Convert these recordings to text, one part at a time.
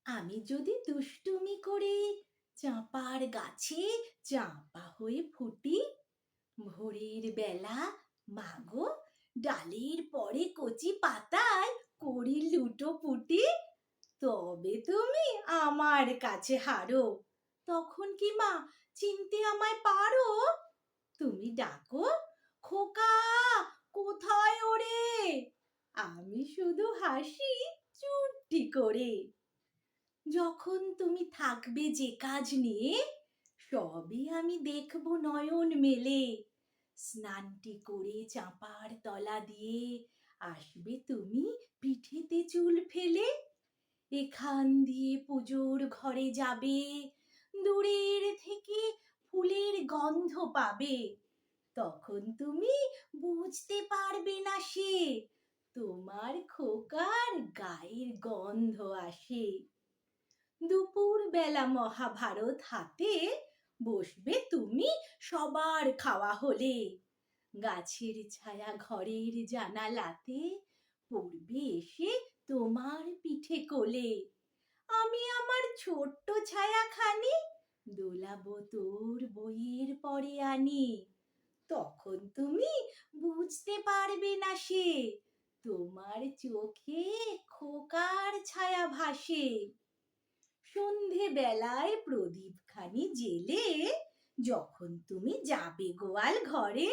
আমি যদি দুষ্টুমি করে চাঁপার গাছে চাঁপা হয়ে ফুটি, ভোরের বেলা মাগো ডালের পরে কচি পাতায় করি লুটোপুটি, তবে তুমি আমার কাছে হারো। তখন কি মা চিনতে আমায় পারো? তুমি ডাকো, খোকা কোথায় ওরে? আমি শুধু হাসি চুপটি করে। যখন তুমি থাকবে যে কাজ নিয়ে, সবই আমি দেখব নয়ন মেলে। স্নানটি করে চাঁপার তলা দিয়ে আসবে তুমি পিঠেতে চুল ফেলে। এখান দিয়ে পুজোর ঘরে যাবে, দূরের থেকে ফুলের গন্ধ পাবে। তখন তুমি বুঝতে পারবে না সে তোমার খোকার গায়ের গন্ধ আসে। দুপুর বেলা মহাভারত হাতে বসবে তুমি সবার খাওয়া হলে। গাছের ছায়া ঘরের জানালাতে পড়বে এসে তোমার পিঠে কোলে। আমি আমার ছোট্ট ছায়াখানি দোলাবো তোর বইয়ের পরে আনি। তখন তুমি বুঝতে পারবে না সে তোমার চোখে খোকার ছায়া ভাসে। সন্ধে বেলায় প্রদীপখানি জেলে যখন তুমি যাবে গোয়াল ঘরে,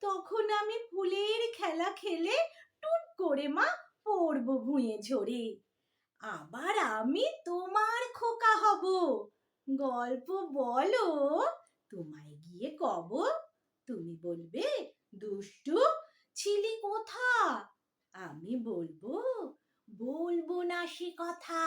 তখন আমি ফুলের খেলা খেলে টুপ করে মা পড়বো ভুঁয়ে ঝরে। আবার আমি তোমার খোকা হব, গল্প বলো তোমায় গিয়ে কব। তুমি বলবে, দুষ্টু ছিলি কোথা? আমি বলবো, বলবো না সে কথা।